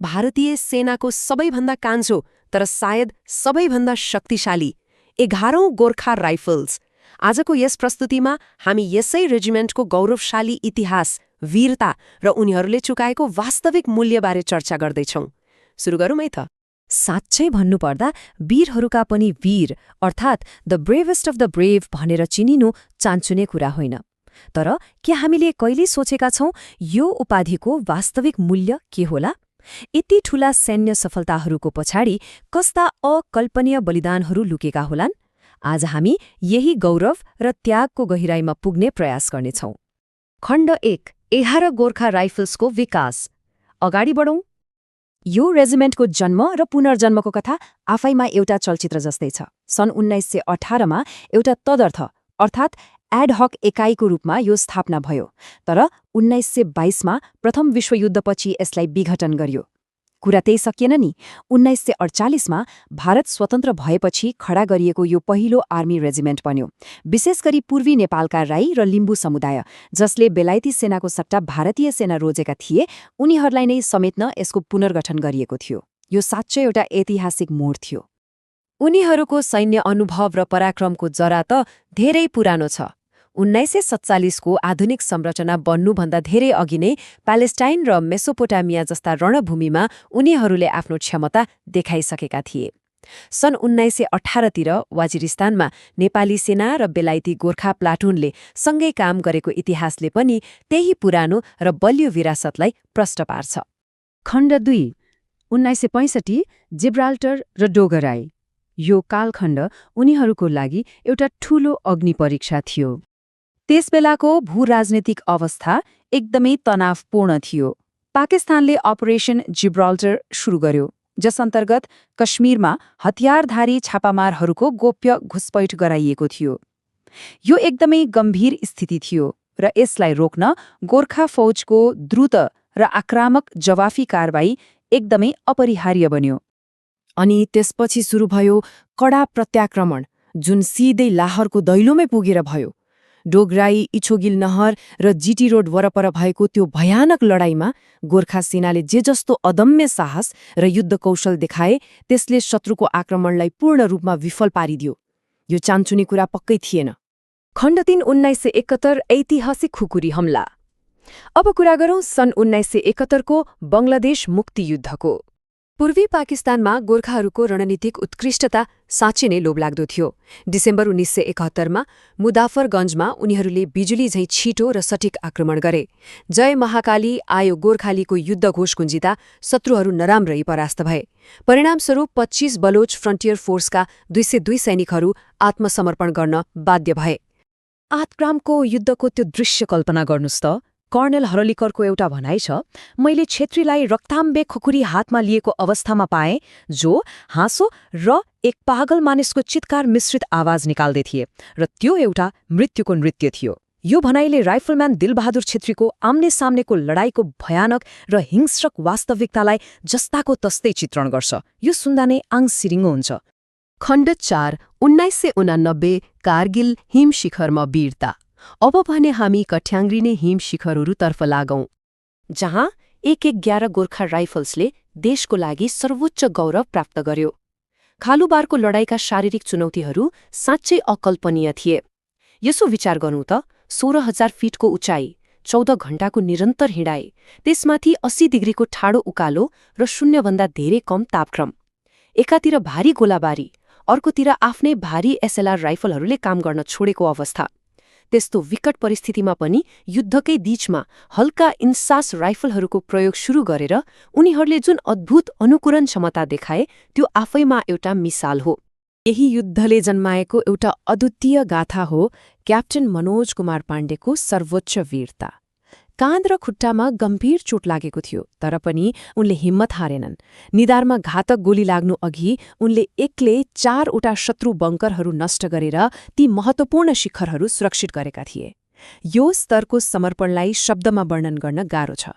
भारतीय सेनाको सबैभन्दा कान्छो तर सायद सबैभन्दा शक्तिशाली 11औं गोर्खा राइफल्स। आजको यस प्रस्तुतिमा हामी यसै रेजिमेन्टको गौरवशाली इतिहास, वीरता र उनीहरूले चुकाएको वास्तविक मूल्यबारे चर्चा गर्दैछौं। सुरु गरौँ है त। साँच्चै भन्नुपर्दा वीरहरूका पनि वीर अर्थात् द ब्रेभेस्ट अफ द ब्रेभ भनेर चिनिनु चान्चुने कुरा होइन। तर के हामीले कहिले सोचेका छौं यो उपाधिको वास्तविक मूल्य के होला? यति ठूला सैन्य सफलताहरूको पछाडि कस्ता अकल्पनीय बलिदानहरू लुकेका होलान्? आज हामी यही गौरव र त्यागको गहिराईमा पुग्ने प्रयास गर्नेछौं। खण्ड 1, 11 गोर्खा राइफल्सको विकास। अगाडि बढौं। यो रेजिमेन्टको जन्म र पुनर्जन्मको कथा आफैमा एउटा चलचित्र जस्तै छ। सन् 1918 मा एउटा तदर्थ अर्थात् एडहक एकाइको रूपमा यो स्थापना भयो, तर 1922 मा प्रथम विश्वयुद्धपछि यसलाई विघटन गरियो। कुरा त्यही सकिएन नि। 1948 मा भारत स्वतन्त्र भएपछि खडा गरिएको यो पहिलो आर्मी रेजिमेन्ट बन्यो, विशेष गरी पूर्वी नेपालका राई र लिम्बू समुदाय, जसले बेलायती सेनाको सट्टा भारतीय सेना रोजेका थिए, उनीहरूलाई नै समेट्न यसको पुनर्गठन गरिएको थियो। यो साँच्चै एउटा ऐतिहासिक मोड थियो। उनीहरूको सैन्य अनुभव र पराक्रमको जरा त धेरै पुरानो छ। 1947 को आधुनिक संरचना बन्नुभन्दा धेरै अघि नै प्यालेस्टाइन र मेसोपोटामिया जस्ता रणभूमिमा उनीहरूले आफ्नो क्षमता देखाइसकेका थिए। सन् 1918 तिर वाजिरिस्तानमा नेपाली सेना र बेलायती गोर्खा प्लाटुनले सँगै काम गरेको इतिहासले पनि त्यही पुरानो र बलियो विरासतलाई प्रष्ट पार्छ। खण्ड 2, 1965 जिब्राल्टर र डोगराई। यो कालखण्ड उनीहरूको लागि एउटा ठूलो अग्नि परीक्षा थियो। त्यसबेलाको भूराजनीतिक अवस्था एकदमै तनावपूर्ण थियो। पाकिस्तानले अपरेसन जिब्राल्टर सुरु गर्यो, जस अन्तर्गत कश्मीरमा हतियारधारी छापामारहरूको गोप्य घुसपैठ गराइएको थियो। यो एकदमै गम्भीर स्थिति थियो र यसलाई रोक्न गोर्खा फौजको द्रुत र आक्रामक जवाफी कारबाही एकदमै अपरिहार्य बन्यो। अनि त्यसपछि सुरु भयो कडा प्रत्याक्रमण, जुन सिधै लाहौरको दैलोमै पुगेर भयो। डोगराई, इछोगिल नहर र जीटी रोड वरपर भएको त्यो भयानक लडाईँमा गोर्खा सेनाले जे जस्तो अदम्य साहस र युद्ध कौशल देखाए, त्यसले शत्रुको आक्रमणलाई पूर्ण रूपमा विफल पारिदियो। यो चान्चुने कुरा पक्कै थिएन। खण्ड 3, 1971 ऐतिहासिक खुकुरी हमला। अब कुरा गरौं सन् 1971 को बंगलादेश मुक्ति युद्धको। पूर्वी पाकिस्तानमा गोर्खाहरूको रणनीतिक उत्कृष्टता साँच्चै नै लोभलाग्दो थियो। डिसेम्बर 1971 मा मुदाफरगञ्जमा उनीहरूले बिजुली झैं छिटो र सटिक आक्रमण गरे। जय महाकाली आयो गोर्खालीको युद्ध घोष गुन्जिँदा शत्रुहरू नराम्रै परास्त भए। परिणामस्वरूप 25 बलोच फ्रन्टियर फोर्सका 202 सैनिकहरू आत्मसमर्पण गर्न बाध्य भए। आतग्रामको युद्धको त्यो दृश्य कल्पना गर्नुस् त। कर्णेल हरलिकरको एउटा भनाइ छ, मैले छेत्रीलाई रक्ताम्बे खुकुरी हातमा लिएको अवस्थामा पाएँ, जो हाँसो र एक पागल मानिसको चित्कार मिश्रित आवाज निकाल्दै थिए, र त्यो एउटा मृत्युको नृत्य थियो। यो भनाइले राइफलम्यान दिलबहादुर छेत्रीको आम्ने सामनेको लडाईँको भयानक र हिंस्रक वास्तविकतालाई जस्ताको तस्तै चित्रण गर्छ। यो सुन्दा नै आङ सिरिङ्गो हुन्छ। खण्ड 4, 1989 कारगिल हिमशिखरमा वीरता। अब भने हामी कठ्याङ्ग्रिने हिम शिखरहरूतर्फ लागौं, जहाँ 11 गोर्खा राइफल्सले देशको लागि सर्वोच्च गौरव प्राप्त गर्यो। खालुबारको लडाईँका शारीरिक चुनौतीहरू साँच्चै अकल्पनीय थिए। यसो विचार गर्नु त, 16,000 फिटको उचाइ, 14 घण्टाको निरन्तर हिँडाइ, त्यसमाथि 80 डिग्रीको ठाडो उकालो र शून्यभन्दा धेरै कम तापक्रम। एकातिर भारी गोलाबारी, अर्कोतिर आफ्नै भारी एसएलआर राइफलहरूले काम गर्न छोडेको अवस्था। त्यस्तो विकट परिस्थितिमा पनि युद्धकै बीचमा हल्का इन्सास राइफलहरूको प्रयोग सुरु गरेर उनीहरूले जुन अद्भुत अनुकूलन क्षमता देखाए, त्यो आफैमा एउटा मिसाल हो। यही युद्धले जन्माएको एउटा अद्वितीय गाथा हो क्याप्टेन मनोज कुमार पाण्डेको सर्वोच्च वीरता। काँध र खुट्टामा गम्भीर चोट लागेको थियो, तर पनि उनले हिम्मत हारेनन्। निधारमा घातक गोली लाग्नु अघि उनले एक्लै 4वटा शत्रु बङ्करहरू नष्ट गरेर ती महत्त्वपूर्ण शिखरहरू सुरक्षित गरेका थिए। यो स्तरको समर्पणलाई शब्दमा वर्णन गर्न गाह्रो छ।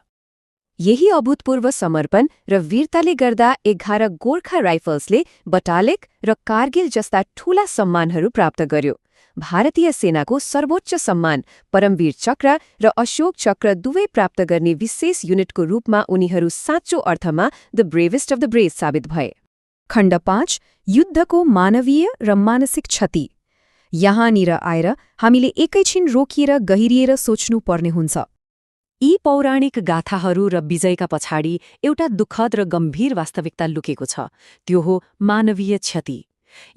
यही अभूतपूर्व समर्पण र वीरताले गर्दा 11 गोर्खा राइफल्सले बटालिक र कारगिल जस्ता ठूला सम्मानहरू प्राप्त गर्यो। भारतीय सेनाको सर्वोच्च सम्मान परमवीर चक्र र अशोक चक्र दुवै प्राप्त गर्ने विशेष युनिटको रूपमा उनीहरू साँचो अर्थमा द ब्रेभेस्ट अफ द ब्रेभ साबित भए। खण्ड 5 युद्धको मानवीय र मानसिक क्षति। यहाँनिर आएर हामीले एकैछिन रोकिएर गहिरिएर सोच्नु पर्ने हुन्छ। यी पौराणिक गाथाहरू र विजयका पछाडि एउटा दुःखद र गम्भीर वास्तविकता लुकेको छ, त्यो हो मानवीय क्षति।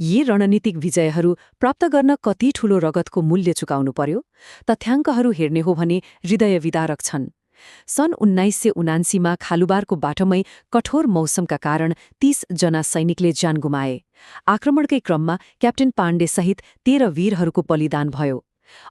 यी रणनीतिक विजयहरू प्राप्त गर्न कति ठूलो रगतको मूल्य चुकाउनु पर्यो? तथ्याङ्कहरू हेर्ने हो भने हृदय विदारक छन्। सन् 1979 मा खालुबारको बाटोमै कठोर मौसमका कारण 30 जना सैनिकले ज्यान गुमाए। आक्रमणकै क्रममा क्याप्टेन पाण्डेसहित 13 वीरहरूको बलिदान भयो।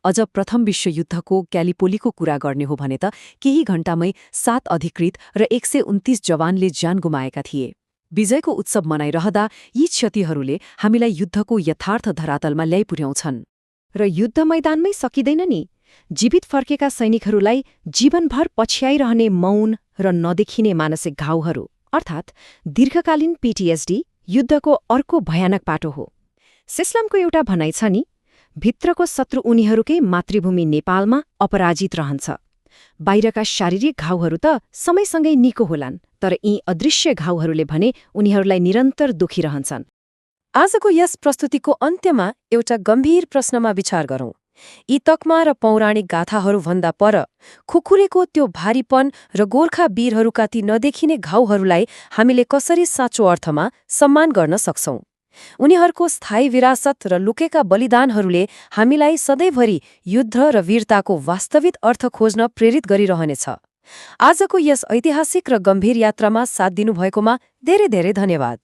अझ प्रथम विश्वयुद्धको क्यालिपोलीको कुरा गर्ने हो भने त केही घण्टामै 7 अधिकृत र 129 जवानले ज्यान गुमाएका थिए। विजयको उत्सव मनाइरहँदा यी क्षतिहरूले हामीलाई युद्धको यथार्थ धरातलमा ल्याइपुर्याउँछन्। र युद्ध मैदानमै सकिँदैन नि। जीवित फर्केका सैनिकहरूलाई जीवनभर पछ्याइरहने मौन र नदेखिने मानसिक घाउहरू, अर्थात् दीर्घकालीन पीटीएसडी युद्धको अर्को भयानक पाटो हो। सिस्लमको एउटा भनाइ छ नि, भित्रको शत्रु उनीहरूकै मातृभूमि नेपालमा अपराजित रहन्छ। बाहिरका शारीरिक घाउहरू त समयसँगै निको होलान्, तर यी अदृश्य घाउहरूले भने उनीहरूलाई निरन्तर दुखी रहन्छन्। आजको यस प्रस्तुतिको अन्त्यमा एउटा गम्भीर प्रश्नमा विचार गरौँ। यी तकमा र पौराणिक गाथाहरूभन्दा पर खुकुरेको त्यो भारीपन र गोर्खा वीरहरूका ती नदेखिने घाउहरूलाई हामीले कसरी साँचो अर्थमा सम्मान गर्न सक्छौं? उनीहरूको स्थायी विरासत र लुकेका बलिदानहरूले हामीलाई सधैँभरि युद्ध र वीरताको वास्तविक अर्थ खोज्न प्रेरित गरिरहनेछ। आजको यस ऐतिहासिक र गम्भीर यात्रामा साथ दिनुभएकोमा धेरै धेरै धन्यवाद।